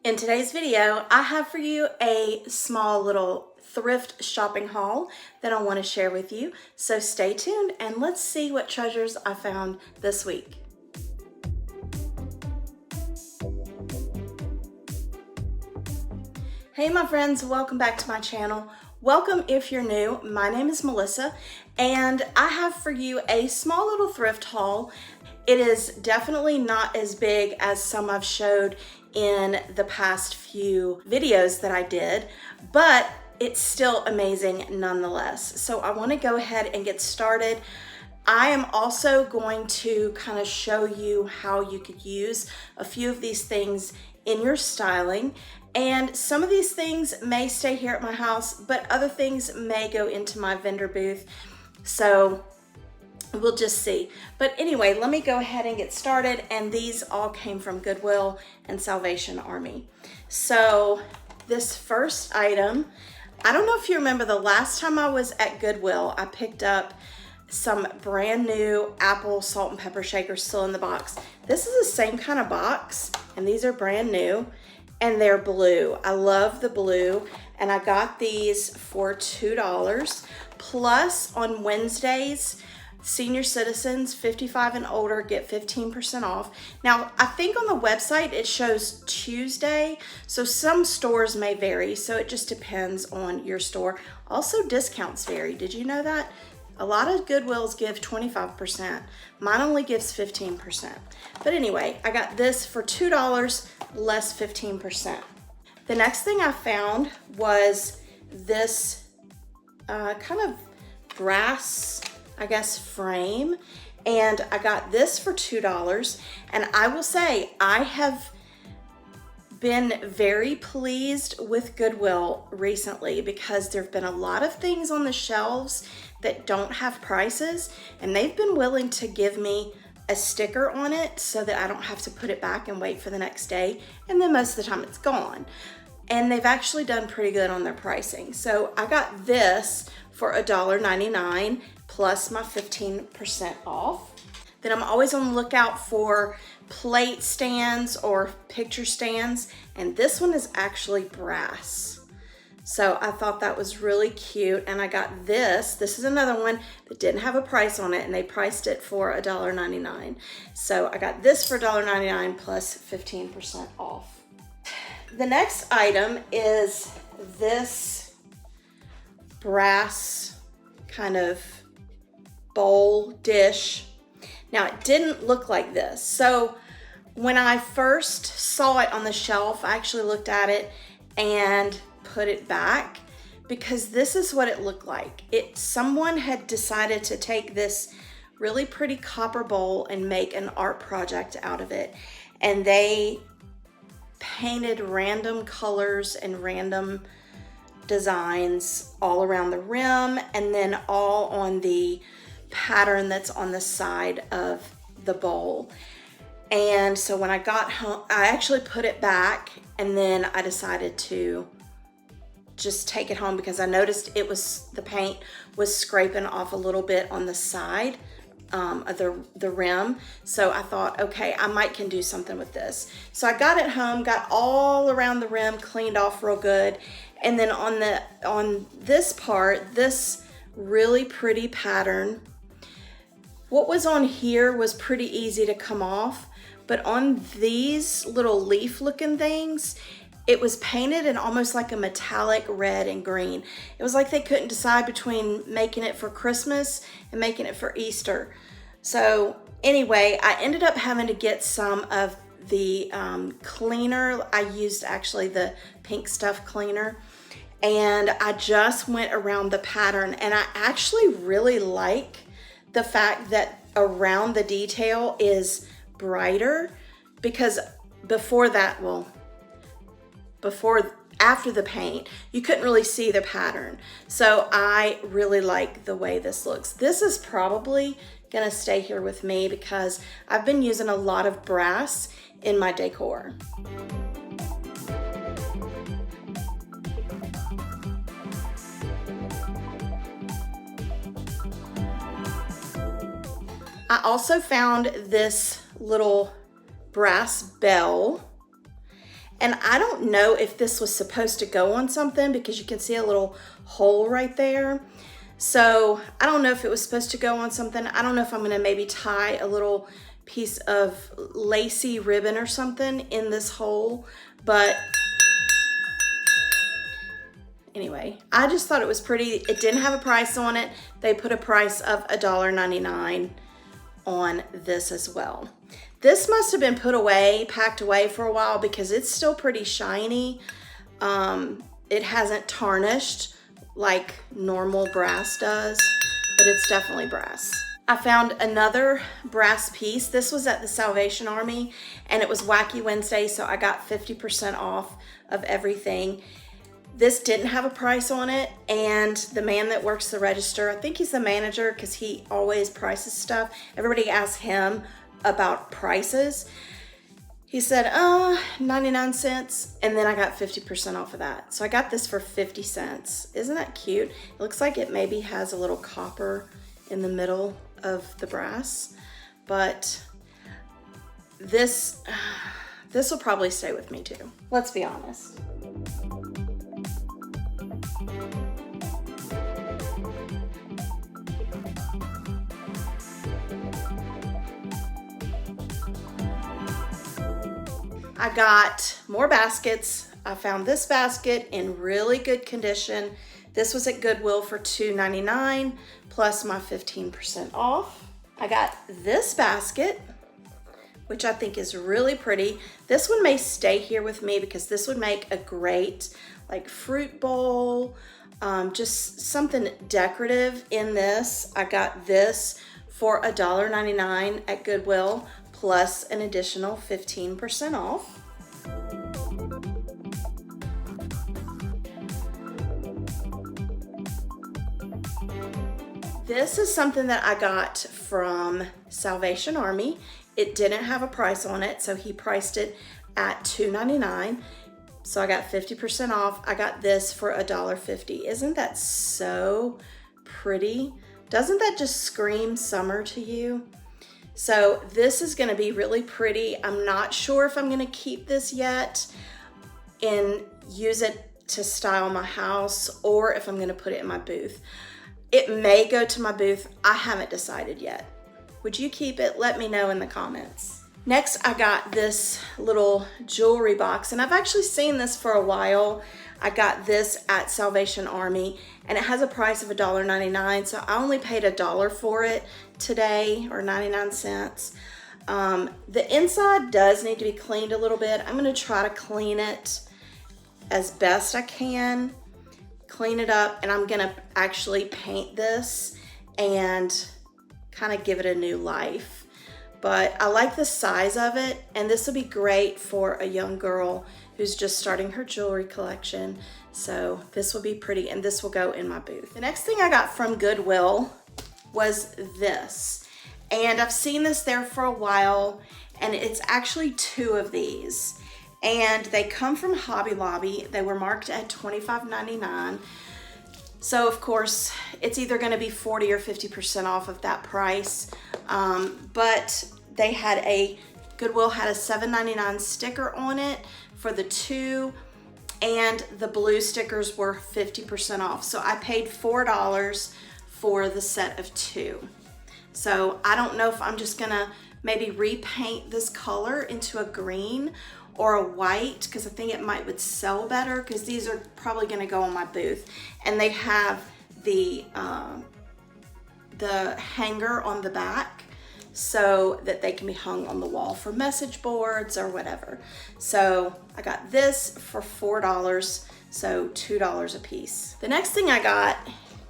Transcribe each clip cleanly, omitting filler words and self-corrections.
In today's video, I have for you a small little thrift shopping haul that I want to share with you. So stay tuned and let's see what treasures I found this week. Hey my friends, welcome back to my channel. Welcome if you're new. My name is Melissa and I have for you a small little thrift haul. It is definitely not as big as some I've showed in the past few videos that I did, but it's still amazing nonetheless. So I want to go ahead and get started. I am also going to kind of show you how you could use a few of these things in your styling. And some of these things may stay here at my house, but other things may go into my vendor booth. So we'll just see. But anyway, let me go ahead and get started. And these all came from Goodwill and Salvation Army. So this first item, I don't know if you remember the last time I was at Goodwill, I picked up some brand new apple salt and pepper shakers still in the box. This is the same kind of box and these are brand new and they're blue. I love the blue and I got these for $2. Plus on Wednesdays, senior citizens 55 and older get 15% off. Now, I think on the website it shows Tuesday, so some stores may vary, so it just depends on your store. Also, discounts vary. Did you know that? A lot of Goodwills give 25%. Mine only gives 15%. But anyway, I got this for $2 less 15%. The next thing I found was this kind of brass, I guess, frame, and I got this for $2. And I will say I have been very pleased with Goodwill recently because there have been a lot of things on the shelves that don't have prices, and they've been willing to give me a sticker on it so that I don't have to put it back and wait for the next day, and then most of the time it's gone. And they've actually done pretty good on their pricing. So I got this for $1.99 plus my 15% off. Then I'm always on the lookout for plate stands or picture stands, and this one is actually brass. So I thought that was really cute, and I got this. This is another one that didn't have a price on it, and they priced it for $1.99. So I got this for $1.99 plus 15% off. The next item is this brass kind of bowl dish. Now it didn't look like this. So when I first saw it on the shelf, I actually looked at it and put it back because this is what it looked like. Someone had decided to take this really pretty copper bowl and make an art project out of it. And they painted random colors and random designs all around the rim and then all on the pattern that's on the side of the bowl. And so when I got home, I actually put it back and then I decided to just take it home because I noticed the paint was scraping off a little bit on the side of the rim. So I thought, okay, I can do something with this. So I got it home, got all around the rim, cleaned off real good. And then on this part, this really pretty pattern, what was on here was pretty easy to come off, but on these little leaf looking things, it was painted in almost like a metallic red and green. It was like they couldn't decide between making it for Christmas and making it for Easter. So anyway, I ended up having to get some of the cleaner. I used actually the pink stuff cleaner, and I just went around the pattern, and I actually really like the fact that around the detail is brighter because after the paint, you couldn't really see the pattern. So I really like the way this looks. This is probably gonna stay here with me because I've been using a lot of brass in my decor. I also found this little brass bell, And I don't know if this was supposed to go on something because you can see a little hole right there. So I don't know if it was supposed to go on something. I don't know if I'm gonna maybe tie a little piece of lacy ribbon or something in this hole, but anyway, I just thought it was pretty. It didn't have a price on it. They put a price of $1.99 on this as well. This must have been put away, packed away for a while because it's still pretty shiny. It hasn't tarnished like normal brass does, but it's definitely brass. I found another brass piece. This was at the Salvation Army and it was Wacky Wednesday, so I got 50% off of everything. This didn't have a price on it, and the man that works the register, I think he's the manager because he always prices stuff. Everybody asks him about prices. He said, 99 cents, and then I got 50% off of that. So I got this for 50 cents. Isn't that cute? It looks like it maybe has a little copper in the middle of the brass, but this will probably stay with me too. Let's be honest. I got more baskets. I found this basket in really good condition. This was at Goodwill for $2.99 plus my 15% off. I got this basket, which I think is really pretty. This one may stay here with me because this would make a great like fruit bowl, just something decorative in this. I got this for $1.99 at Goodwill plus an additional 15% off. This is something that I got from Salvation Army. It didn't have a price on it, so he priced it at $2.99. So I got 50% off. I got this for $1.50. Isn't that so pretty? Doesn't that just scream summer to you? So this is gonna be really pretty. I'm not sure if I'm gonna keep this yet and use it to style my house or if I'm gonna put it in my booth. It may go to my booth. I haven't decided yet. Would you keep it? Let me know in the comments. Next, I got this little jewelry box, and I've actually seen this for a while. I got this at Salvation Army, and it has a price of $1.99, so I only paid $1 for it today, or 99 cents. The inside does need to be cleaned a little bit. I'm gonna try to clean it as best I can, clean it up, and I'm gonna actually paint this and kind of give it a new life. But I like the size of it, and this will be great for a young girl who's just starting her jewelry collection. So this will be pretty, and this will go in my booth. The next thing I got from Goodwill was this, and I've seen this there for a while, and it's actually two of these, and they come from Hobby Lobby. They were marked at $25.99. So of course, it's either gonna be 40 or 50% off of that price. But they had Goodwill had a $7.99 sticker on it for the two, and the blue stickers were 50% off. So I paid $4 for the set of two. So I don't know if I'm just gonna maybe repaint this color into a green or a white, because I think it would sell better, because these are probably gonna go on my booth. And they have the hanger on the back so that they can be hung on the wall for message boards or whatever. So I got this for $4, so $2 a piece. The next thing I got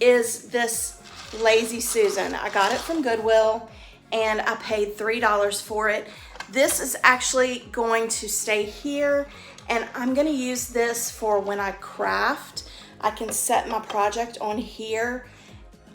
is this Lazy Susan. I got it from Goodwill and I paid $3 for it. This is actually going to stay here, and I'm gonna use this for when I craft. I can set my project on here.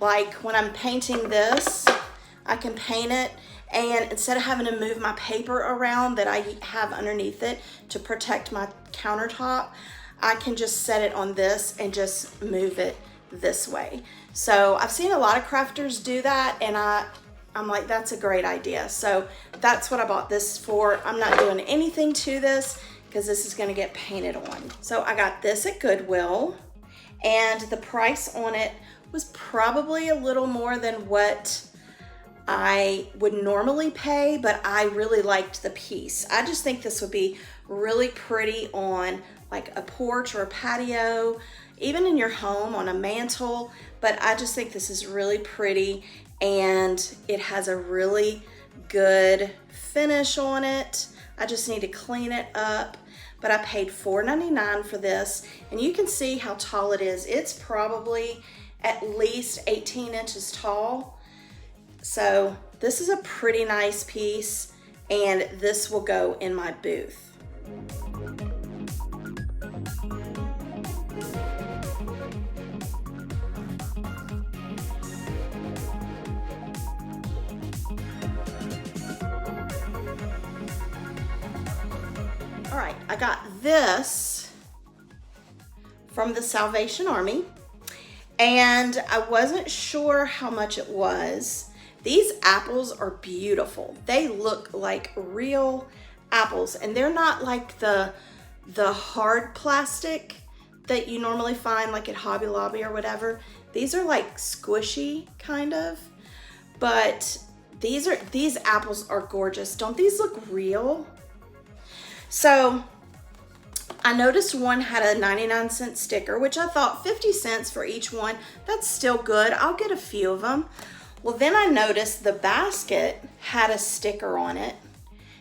Like when I'm painting this, I can paint it, and instead of having to move my paper around that I have underneath it to protect my countertop, I can just set it on this and just move it this way. So I've seen a lot of crafters do that, and I'm like, that's a great idea. So that's what I bought this for. I'm not doing anything to this, because this is gonna get painted on. So I got this at Goodwill, and the price on it was probably a little more than what I would normally pay, but I really liked the piece. I just think this would be really pretty on like a porch or a patio, even in your home on a mantle, but I just think this is really pretty, and it has a really good finish on it. I just need to clean it up, but I paid $4.99 for this, and you can see how tall it is. It's probably at least 18 inches tall. So this is a pretty nice piece, and this will go in my booth. All right, I got this from the Salvation Army, and I wasn't sure how much it was. These apples are beautiful. They look like real apples, and they're not like the hard plastic that you normally find like at Hobby Lobby or whatever. These are like squishy kind of, but these apples are gorgeous. Don't these look real? So I noticed one had a 99-cent sticker, which I thought 50 cents for each one. That's still good. I'll get a few of them. Well, then I noticed the basket had a sticker on it,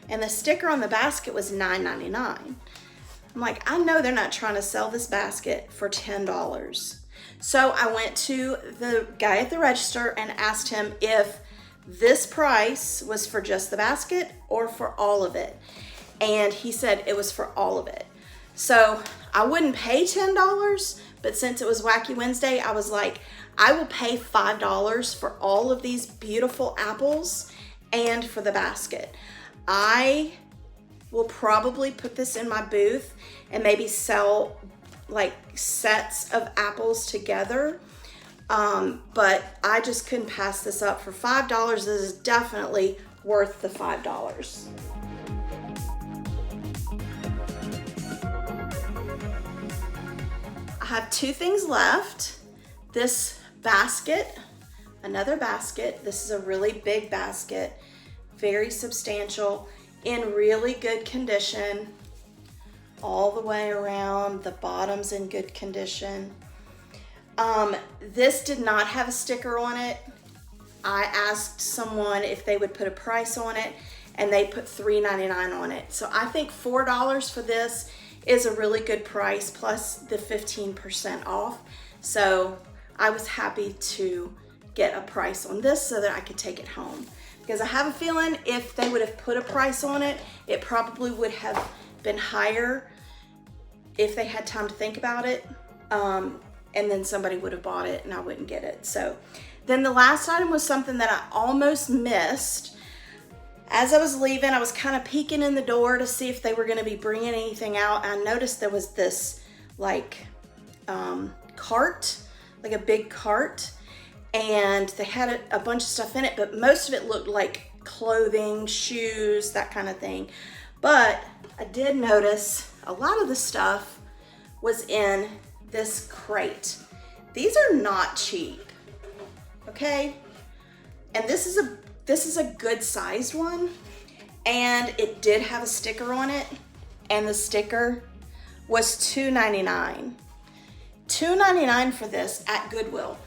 and the sticker on the basket was $9.99. I'm like, I know they're not trying to sell this basket for $10. So I went to the guy at the register and asked him if this price was for just the basket or for all of it. And he said it was for all of it. So I wouldn't pay $10, but since it was Wacky Wednesday, I was like, I will pay $5 for all of these beautiful apples and for the basket. I will probably put this in my booth and maybe sell like sets of apples together. But I just couldn't pass this up for $5. This is definitely worth the $5. I have two things left. This basket, another basket. This is a really big basket, very substantial, in really good condition, all the way around. The bottom's in good condition. This did not have a sticker on it. I asked someone if they would put a price on it, and they put $3.99 on it. So I think $4 for this is a really good price, plus the 15% off. So I was happy to get a price on this so that I could take it home. Because I have a feeling if they would have put a price on it, it probably would have been higher if they had time to think about it. And then somebody would have bought it and I wouldn't get it. So then the last item was something that I almost missed. As I was leaving, I was kind of peeking in the door to see if they were gonna be bringing anything out. I noticed there was this like cart, like a big cart, and they had a bunch of stuff in it, but most of it looked like clothing, shoes, that kind of thing. But I did notice a lot of the stuff was in this crate. These are not cheap, okay? And this is a good sized one, and it did have a sticker on it, and the sticker was $2.99. $2.99 for this at Goodwill.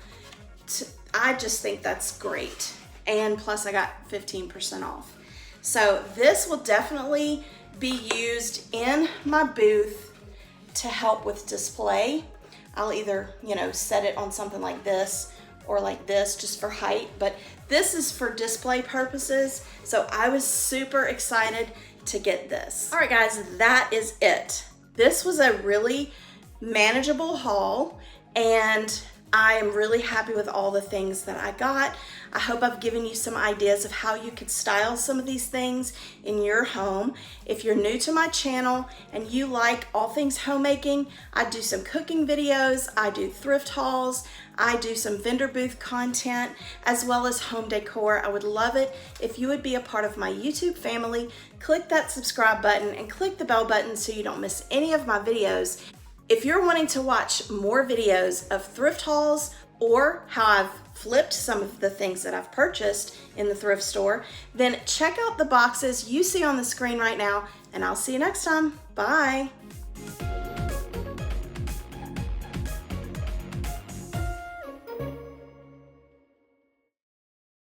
I just think that's great. And plus I got 15% off. So this will definitely be used in my booth to help with display. I'll either, set it on something like this or like this just for height, but this is for display purposes. So I was super excited to get this. All right, guys, that is it. This was a really manageable haul, and I am really happy with all the things that I got. I hope I've given you some ideas of how you could style some of these things in your home. If you're new to my channel and you like all things homemaking, I do some cooking videos, I do thrift hauls, I do some vendor booth content, as well as home decor. I would love it if you would be a part of my YouTube family. Click that subscribe button and click the bell button so you don't miss any of my videos. If you're wanting to watch more videos of thrift hauls or how I've flipped some of the things that I've purchased in the thrift store, then check out the boxes you see on the screen right now, and I'll see you next time. Bye.